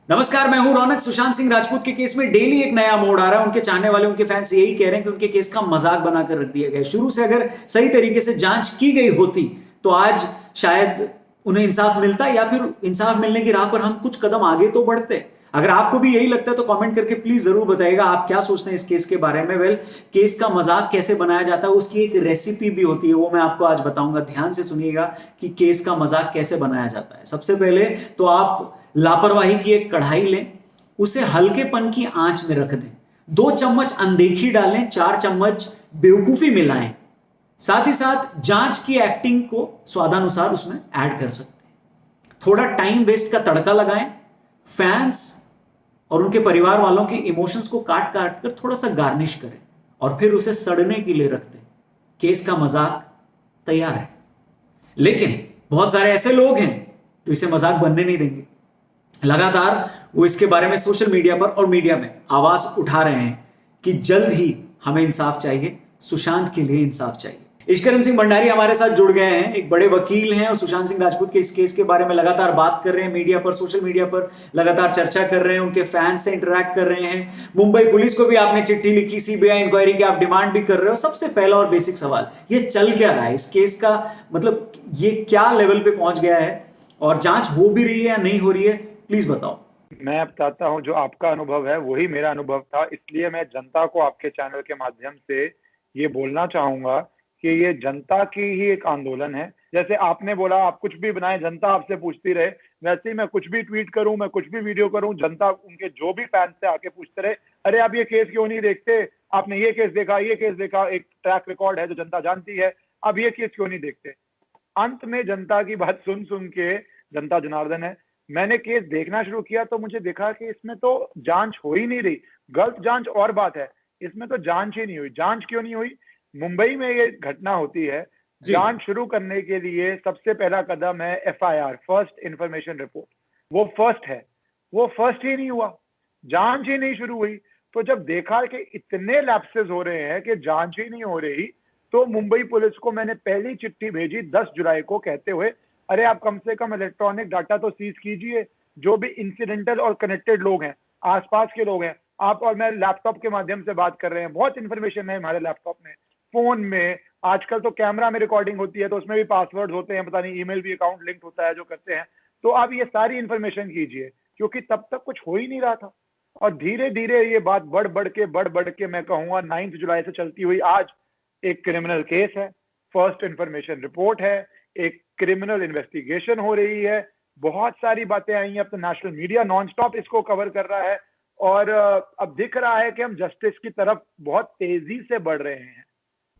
नमस्कार, मैं हूं रौनक। सुशांत सिंह राजपूत के केस में डेली एक नया मोड़ आ रहा है। उनके चाहने वाले, उनके फैंस यही कह रहे हैं कि उनके केस का मजाक बनाकर रख दिया गया है। शुरू से अगर सही तरीके से जांच की गई होती तो आज शायद उन्हें इंसाफ मिलता, या फिर इंसाफ मिलने की राह पर हम कुछ कदम आगे तो बढ़ते। अगर आपको भी यही लगता है तो कमेंट करके प्लीज जरूर बताइएगा आप क्या सोचते हैं इस केस के बारे में। वेल, केस का मजाक कैसे बनाया जाता है उसकी एक रेसिपी भी होती है, वो मैं आपको आज बताऊंगा। ध्यान से सुनिएगा कि केस का मजाक कैसे बनाया जाता है। सबसे पहले तो आप लापरवाही की एक कढ़ाई लें, उसे हल्केपन की आंच में रख दें। 2 चम्मच अनदेखी डालें, 4 चम्मच बेवकूफी मिलाएं। साथ ही साथ जांच की एक्टिंग को स्वादानुसार उसमें ऐड कर सकते हैं। थोड़ा टाइम वेस्ट का तड़का लगाएं। फैंस और उनके परिवार वालों के इमोशंस को काट काट कर थोड़ा सा गार्निश करें और फिर उसे सड़ने के लिए रख दें। केस का मजाक तैयार है। लेकिन बहुत सारे ऐसे लोग हैं जो इसे मजाक बनने नहीं देंगे। लगातार वो इसके बारे में सोशल मीडिया पर और मीडिया में आवाज उठा रहे हैं कि जल्द ही हमें इंसाफ चाहिए, सुशांत के लिए इंसाफ चाहिए। इश्करण सिंह भंडारी हमारे साथ जुड़ गए हैं, एक बड़े वकील हैं और सुशांत सिंह राजपूत के इस केस के बारे में लगातार बात कर रहे हैं। मीडिया पर, सोशल मीडिया पर लगातार चर्चा कर रहे हैं, उनके फैंस से इंटरेक्ट कर रहे हैं। मुंबई पुलिस को भी आपने चिट्ठी लिखी, सीबीआई इंक्वायरी की आप डिमांड भी कर रहे हो। सबसे पहला और बेसिक सवाल, ये चल क्या रहा है इस केस का? मतलब ये क्या लेवल पे पहुंच गया है और जांच हो भी रही है या नहीं हो रही है? प्लीज बताओ। मैं बताता हूँ। जो आपका अनुभव है वही मेरा अनुभव था, इसलिए मैं जनता को आपके चैनल के माध्यम से ये बोलना चाहूंगा कि ये जनता की ही एक आंदोलन है। जैसे आपने बोला आप कुछ भी बनाए, जनता आपसे पूछती रहे, वैसे ही मैं कुछ भी ट्वीट करूं, मैं कुछ भी वीडियो करूं, जनता उनके जो भी फैंस से आके पूछते रहे, अरे आप ये केस क्यों नहीं देखते, आपने ये केस देखा, ये केस देखा। एक ट्रैक रिकॉर्ड है जो जनता जानती है, अब ये केस क्यों नहीं देखते। अंत में जनता की बात सुन सुन के, जनता जनार्दन है, मैंने केस देखना शुरू किया तो मुझे देखा कि इसमें तो जांच हो ही नहीं रही। गलत जांच और बात है, इसमें तो जांच ही नहीं हुई। जांच क्यों नहीं हुई? मुंबई में ये घटना होती है, जी। जांच शुरू करने के लिए सबसे पहला कदम है एफआईआर, फर्स्ट इंफॉर्मेशन रिपोर्ट। वो फर्स्ट है, वो फर्स्ट ही नहीं हुआ, जांच ही नहीं शुरू हुई। तो जब देखा कि इतने लैप्सेस हो रहे हैं कि जांच ही नहीं हो रही, तो मुंबई पुलिस को मैंने पहली चिट्ठी भेजी 10 जुलाई को, कहते हुए अरे आप कम से कम इलेक्ट्रॉनिक डाटा तो सीज कीजिए। जो भी इंसिडेंटल और कनेक्टेड लोग हैं, आसपास के लोग हैं, आप और मैं लैपटॉप के माध्यम से बात कर रहे हैं, बहुत इंफॉर्मेशन है हमारे लैपटॉप में, फोन में। आजकल तो कैमरा में रिकॉर्डिंग होती है तो उसमें भी पासवर्ड होते हैं, पता नहीं ईमेल भी अकाउंट लिंक होता है जो करते हैं। तो आप ये सारी इंफॉर्मेशन कीजिए, क्योंकि तब तक कुछ हो ही नहीं रहा था। और धीरे धीरे ये बात बढ़ बढ़ के मैं कहूंगा 9 जुलाई से चलती हुई आज एक क्रिमिनल केस है, फर्स्ट इंफॉर्मेशन रिपोर्ट है, एक क्रिमिनल इन्वेस्टिगेशन हो रही है, बहुत सारी बातें आई हैं। अब तो नेशनल मीडिया नॉनस्टॉप इसको कवर कर रहा है और अब दिख रहा है कि हम जस्टिस की तरफ बहुत तेजी से बढ़ रहे हैं।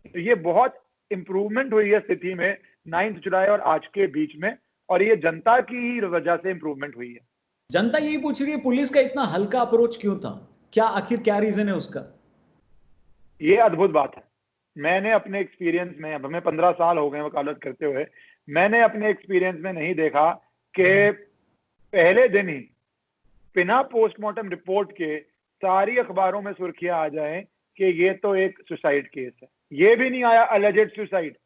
तो ये बहुत इंप्रूवमेंट हुई है स्थिति में 9 जुलाई और आज के बीच में, और ये जनता की ही वजह से इंप्रूवमेंट हुई है। जनता यही पूछ रही है पुलिस का इतना हल्का अप्रोच क्यों था? क्या आखिर क्या रीजन है उसका? ये अद्भुत बात है। मैंने अपने एक्सपीरियंस में, अब हमें 15 साल हो गए वकालत करते हुए, मैंने अपने एक्सपीरियंस में नहीं देखा कि पहले दिन ही बिना पोस्टमार्टम रिपोर्ट के सारी अखबारों में सुर्खियां आ जाएं कि ये तो एक सुसाइड केस है। ये भी नहीं आया अलेजेड सुसाइड,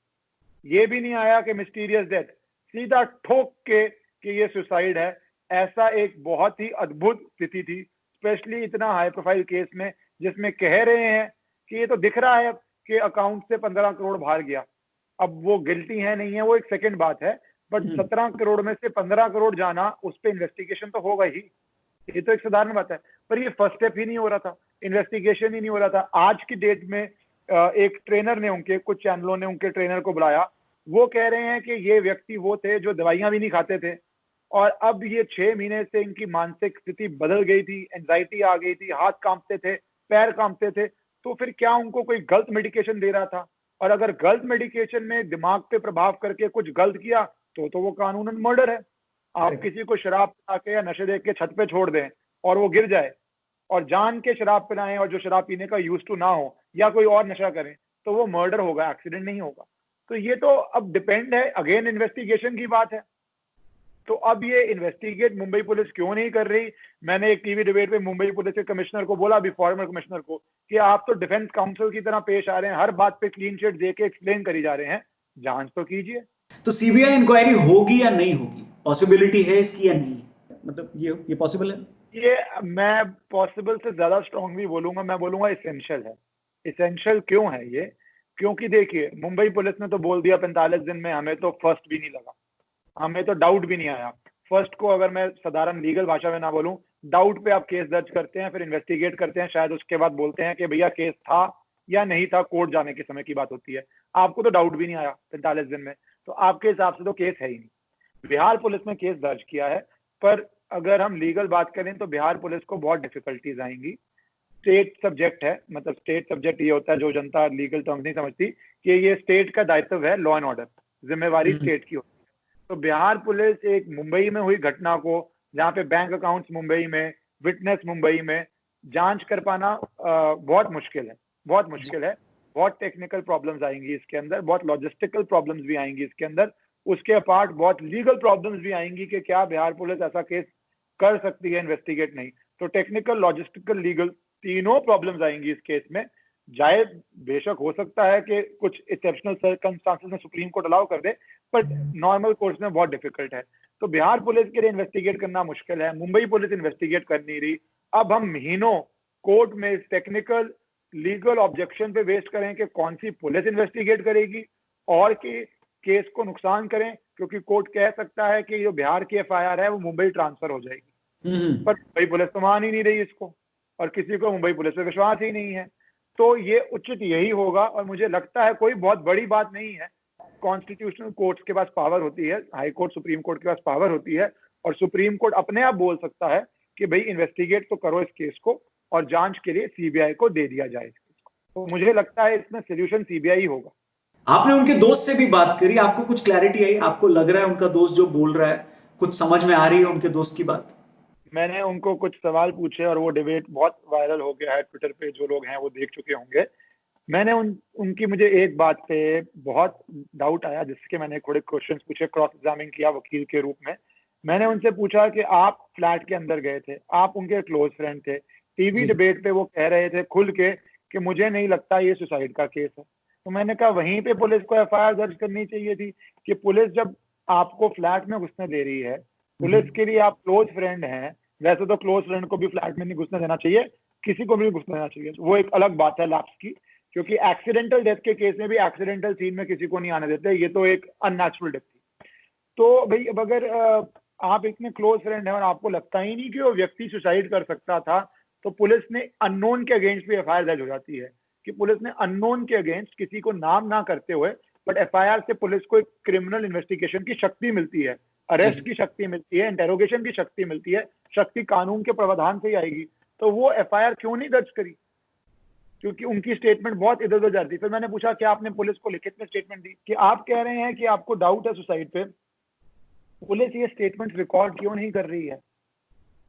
ये भी नहीं आया कि मिस्टीरियस डेथ, सीधा ठोक के कि ये सुसाइड है। ऐसा एक बहुत ही अद्भुत स्थिति थी, स्पेशली इतना हाई प्रोफाइल केस में, जिसमें कह रहे हैं कि ये तो दिख रहा है कि अकाउंट से 15 करोड़ बाहर गया। अब वो गिल्टी है नहीं है वो एक सेकंड बात है, बट 17 करोड़ में से 15 करोड़ जाना, उस पर इन्वेस्टिगेशन तो होगा ही, ये तो एक साधारण बात है। पर ये फर्स्ट स्टेप ही नहीं हो रहा था, इन्वेस्टिगेशन ही नहीं हो रहा था। आज की डेट में एक ट्रेनर ने, उनके कुछ चैनलों ने उनके ट्रेनर को बुलाया, वो कह रहे हैं कि ये व्यक्ति वो थे जो दवाइयां भी नहीं खाते थे, और अब ये 6 महीने से इनकी मानसिक स्थिति बदल गई थी, एंजाइटी आ गई थी, हाथ कांपते थे, पैर कांपते थे। तो फिर क्या उनको कोई गलत मेडिकेशन दे रहा था? और अगर गलत मेडिकेशन में दिमाग पे प्रभाव करके कुछ गलत किया तो वो कानूनन मर्डर है। आप किसी को शराब पिला के या नशे दे के छत पे छोड़ दें और वो गिर जाए, और जान के शराब पिलाएं और जो शराब पीने का यूज टू ना हो, या कोई और नशा करें, तो वो मर्डर होगा, एक्सीडेंट नहीं होगा। तो ये तो अब डिपेंड है, अगेन इन्वेस्टिगेशन की बात है। तो अब ये इन्वेस्टिगेट मुंबई पुलिस क्यों नहीं कर रही? मैंने एक टीवी डिबेट में मुंबई पुलिस के कमिश्नर को बोला, अभी फॉर्मर कमिश्नर को, कि आप तो डिफेंस काउंसिल की तरह पेश आ रहे हैं, हर बात पे क्लीन चिट दे के एक्सप्लेन करी जा रहे हैं, जांच तो कीजिए। तो सीबीआई इंक्वायरी होगी या नहीं होगी? पॉसिबिलिटी है इसकी या नहीं? मतलब ये पॉसिबल है? ये मैं पॉसिबल से ज्यादा स्ट्रांगली बोलूंगा, मैं बोलूंगा इसेंशियल है। इसेंशियल क्यों है ये? क्योंकि देखिए, मुंबई पुलिस ने तो बोल दिया 45 दिन में, हमें तो फर्स्ट भी नहीं लगा, हमें तो डाउट भी नहीं आया। फर्स्ट को अगर मैं साधारण लीगल भाषा में ना बोलूं, डाउट पे आप केस दर्ज करते हैं, फिर इन्वेस्टिगेट करते हैं, शायद उसके बाद बोलते हैं कि भैया केस था या नहीं था, कोर्ट जाने के समय की बात होती है। आपको तो डाउट भी नहीं आया 45 दिन में, तो आपके हिसाब से तो केस है ही नहीं। बिहार पुलिस ने केस दर्ज किया है, पर अगर हम लीगल बात करें तो बिहार पुलिस को बहुत डिफिकल्टीज आएंगी। स्टेट सब्जेक्ट है, मतलब स्टेट सब्जेक्ट ये होता है, जो जनता लीगल टर्म्स नहीं समझती, कि ये स्टेट का दायित्व है, लॉ एंड ऑर्डर, जिम्मेवारी हम्म। स्टेट की होती है। तो बिहार पुलिस एक मुंबई में हुई घटना को, जहाँ पे बैंक अकाउंट्स मुंबई में, विटनेस मुंबई में, जांच कर पाना बहुत मुश्किल है, बहुत मुश्किल है। बहुत टेक्निकल प्रॉब्लम्स आएंगी इसके अंदर, बहुत लॉजिस्टिकल प्रॉब्लम्स भी आएंगी इसके अंदर, उसके अपार्ट बहुत लीगल प्रॉब्लम्स भी आएंगी कि क्या बिहार पुलिस ऐसा केस कर सकती है, इन्वेस्टिगेट नहीं। तो टेक्निकल, लॉजिस्टिकल, लीगल, तीनों प्रॉब्लम्स आएंगी इस केस में। जायज बेशक हो सकता है कि कुछ एक्सेप्शनल सर्कमस्टांसेस में सुप्रीम कोर्ट अलाउ कर दे, बट नॉर्मल कोर्ट्स में बहुत डिफिकल्ट है। तो बिहार पुलिस के लिए इन्वेस्टिगेट करना मुश्किल है, मुंबई पुलिस इन्वेस्टिगेट कर नहीं रही। अब हम महीनों कोर्ट में इस टेक्निकल लीगल ऑब्जेक्शन पे वेस्ट करें कि कौन सी पुलिस इन्वेस्टिगेट करेगी और कि केस को नुकसान करें, क्योंकि कोर्ट कह सकता है कि जो बिहार की एफआईआर है वो मुंबई ट्रांसफर हो जाएगी। हम्म। पर मुंबई पुलिस तो मान ही नहीं रही इसको, और किसी को मुंबई पुलिस पे विश्वास ही नहीं है। तो ये उचित यही होगा, और मुझे लगता है कोई बहुत बड़ी बात नहीं है। कॉन्स्टिट्यूशनल कोर्ट्स के पास पावर होती है, हाई कोर्ट, सुप्रीम कोर्ट के पास पावर होती है, और सुप्रीम कोर्ट अपने आप बोल सकता है कि भाई इन्वेस्टिगेट तो करो इस केस को, और जांच के लिए सीबीआई को दे दिया जाए इस केस को। तो मुझे लगता है इसमें सोल्यूशन सीबीआई होगा। आपने उनके दोस्त से भी बात करी, आपको कुछ क्लैरिटी आई? आपको लग रहा है उनका दोस्त जो बोल रहा है, कुछ समझ में आ रही है उनके दोस्त की बात? मैंने उनको कुछ सवाल पूछे, और वो डिबेट बहुत वायरल हो गया है ट्विटर पे, जो लोग हैं वो देख चुके होंगे। मैंने उनकी मुझे एक बात पे बहुत डाउट आया, जिसके मैंने थोड़े क्वेश्चंस पूछे, क्रॉस एग्जामिन किया वकील के रूप में। मैंने उनसे पूछा कि आप फ्लैट के अंदर गए थे, आप उनके क्लोज फ्रेंड थे, टीवी जी। डिबेट पे वो कह रहे थे खुल के कि मुझे नहीं लगता ये सुसाइड का केस है। तो मैंने कहा वहीं पे पुलिस को एफआईआर दर्ज करनी चाहिए थी, कि पुलिस जब आपको फ्लैट में घुसने दे रही है, पुलिस के लिए आप क्लोज फ्रेंड हैं, वैसे तो क्लोज फ्रेंड को भी फ्लैट में नहीं घुसने देना चाहिए, किसी को भी नहीं घुसने देना चाहिए, वो एक अलग बात है लैप्स की। क्योंकि एक्सीडेंटल डेथ के केस में भी एक्सीडेंटल सीन में किसी को नहीं आने देते, ये तो एक अननेचुरल डेथ थी। तो भाई अब अगर आप इतने क्लोज फ्रेंड हैं और आपको लगता ही नहीं कि वो व्यक्ति सुसाइड कर सकता था, तो पुलिस ने अननोन के अगेंस्ट भी एफआईआर दर्ज हो जाती है, कि पुलिस ने अननोन के अगेंस्ट, किसी को नाम ना करते हुए, बट एफआईआर से पुलिस को एक क्रिमिनल इन्वेस्टिगेशन की शक्ति मिलती है, जी। अरेस्ट की शक्ति मिलती है, इंटेरोगेशन की शक्ति मिलती है। शक्ति कानून के प्रावधान से ही आएगी। तो वो एफआईआर क्यों नहीं दर्ज करी? क्योंकि उनकी स्टेटमेंट बहुत इधर उधर जाती। फिर मैंने पूछा कि आपने पुलिस को लिखित में स्टेटमेंट दी, कि आप कह रहे हैं कि आपको डाउट है सुसाइड पे, पुलिस ये स्टेटमेंट रिकॉर्ड क्यों नहीं कर रही है,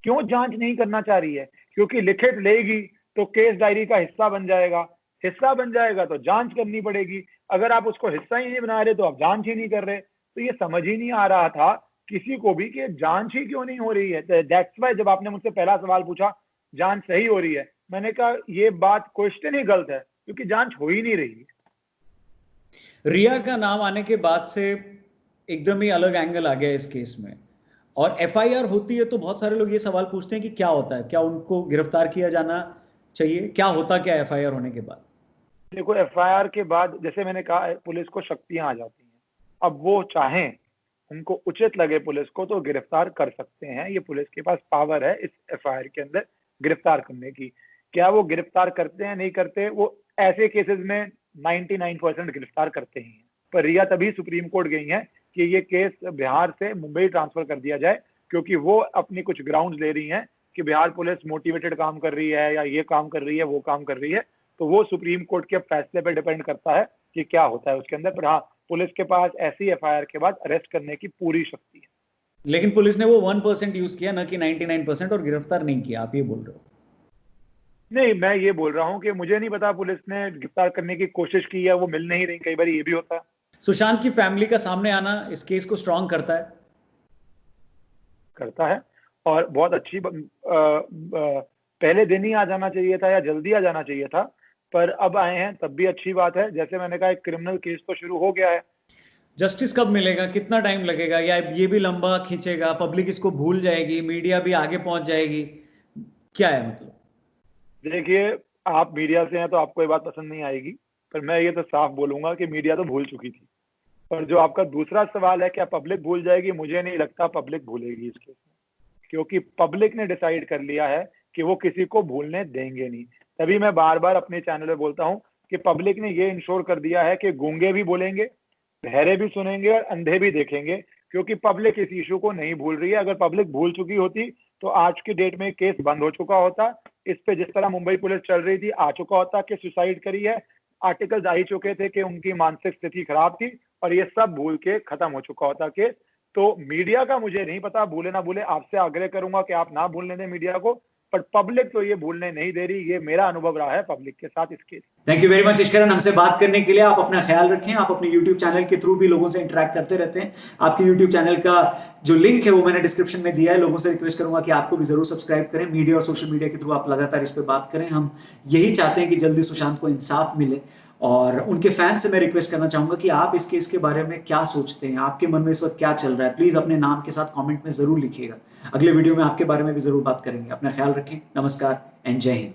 क्यों जांच नहीं करना चाह रही है? क्योंकि लिखित लेगी तो केस डायरी का हिस्सा बन जाएगा, हिस्सा बन जाएगा तो जांच करनी पड़ेगी। अगर आप उसको हिस्सा ही नहीं बना रहे तो आप जांच ही नहीं कर रहे। तो ये समझ ही नहीं आ रहा था किसी को भी कि जांच ही क्यों नहीं हो रही है। दैट्स वाई जब आपने मुझसे पहला सवाल पूछा जांच सही हो रही है, मैंने कहा ये बात, क्वेश्चन ही गलत है, क्योंकि जांच हो ही नहीं रही है। रिया का नाम आने के बाद से एकदम ही अलग एंगल आ गया इस केस में, और एफआईआर होती है तो बहुत सारे लोग ये सवाल पूछते हैं कि क्या होता है, क्या उनको गिरफ्तार किया जाना चाहिए, क्या होता क्या एफआईआर होने के बाद? देखो, एफआईआर के बाद जैसे मैंने कहा, पुलिस को शक्तियां आ जाती हैं। अब वो चाहें, उनको उचित लगे पुलिस को, तो गिरफ्तार कर सकते हैं। ये पुलिस के पास पावर है इस एफआईआर के अंदर गिरफ्तार करने की। क्या वो गिरफ्तार करते हैं, नहीं करते? वो ऐसे केसेस में 99% गिरफ्तार करते ही हैं। पर रिया तभी सुप्रीम कोर्ट गई हैं कि ये केस बिहार से मुंबई ट्रांसफर कर दिया जाए, क्योंकि वो अपनी कुछ ग्राउंड्स ले रही हैं कि बिहार पुलिस मोटिवेटेड काम कर रही है, या ये काम कर रही है, वो काम कर रही है। तो वो सुप्रीम कोर्ट के फैसले पर डिपेंड करता है कि क्या होता है उसके अंदर। पर हाँ, पुलिस के पास ऐसी एफआईआर के बाद अरेस्ट करने की पूरी शक्ति है। लेकिन पुलिस ने वो 1% यूज किया, ना कि 99%, और गिरफ्तार नहीं किया, आप ये बोल रहे हो? नहीं, मैं ये बोल रहा हूँ कि मुझे नहीं पता, पुलिस ने गिरफ्तार करने की कोशिश की है, वो मिल नहीं रही, कई बार ये भी होता है। सुशांत की फैमिली का सामने आना इस केस को स्ट्रांग करता है? करता है, और बहुत अच्छी पहले दिन ही आ जाना चाहिए था, या जल्दी आ जाना चाहिए था, पर अब आए हैं तब भी अच्छी बात है। जैसे मैंने कहा, एक क्रिमिनल केस तो शुरू हो गया है। जस्टिस कब मिलेगा, कितना टाइम लगेगा, या ये भी लंबा खींचेगा, पब्लिक इसको भूल जाएगी, मीडिया भी आगे पहुंच जाएगी, क्या है मतलब? देखिए, आप मीडिया से हैं तो आपको ये बात पसंद नहीं आएगी, पर मैं ये तो साफ बोलूंगा कि मीडिया तो भूल चुकी थी। और जो आपका दूसरा सवाल है, क्या पब्लिक भूल जाएगी? मुझे नहीं लगता पब्लिक भूलेगी इस केस में, क्योंकि पब्लिक ने डिसाइड कर लिया है कि वो किसी को भूलने देंगे नहीं। तभी मैं बार बार अपने चैनल पे बोलता हूँ कि पब्लिक ने ये इंश्योर कर दिया है कि गूंगे भी बोलेंगे, बहरे भी सुनेंगे और अंधे भी देखेंगे, क्योंकि पब्लिक इस इशू को नहीं भूल रही है। अगर पब्लिक भूल चुकी होती तो आज की डेट में केस बंद हो चुका होता। इस पे जिस तरह मुंबई पुलिस चल रही थी, आ चुका होता कि सुसाइड करी है, आर्टिकल्स आ ही चुके थे कि उनकी मानसिक स्थिति खराब थी, और ये सब भूल के खत्म हो चुका होता केस। तो मीडिया का मुझे नहीं पता, भूले ना भूले, आपसे आग्रह करूंगा कि आप ना भूलने दें मीडिया को, पर पब्लिक तो ये भूलने नहीं दे रही। ये मेरा अनुभव रहा है पब्लिक के साथ इस case. Thank you very much Ishkaran, हमसे बात करने के लिए। आप अपना ख्याल रखें। आप अपने यूट्यूब चैनल के थ्रू भी लोगों से इंटरेक्ट करते रहते हैं। आपके यूट्यूब चैनल का जो लिंक है वो मैंने डिस्क्रिप्शन में दिया है। लोगों से रिक्वेस्ट करूंगा कि आपको भी जरूर सब्सक्राइब करें। मीडिया और सोशल मीडिया के थ्रू आप लगातार इस पर बात करें। हम यही चाहते हैं कि जल्दी सुशांत को इंसाफ मिले। और उनके फैन से मैं रिक्वेस्ट करना चाहूंगा कि आप इस केस के बारे में क्या सोचते हैं, आपके मन में इस वक्त क्या चल रहा है, प्लीज अपने नाम के साथ कमेंट में जरूर लिखिएगा। अगले वीडियो में आपके बारे में भी जरूर बात करेंगे। अपना ख्याल रखें। नमस्कार एंड जय हिंद।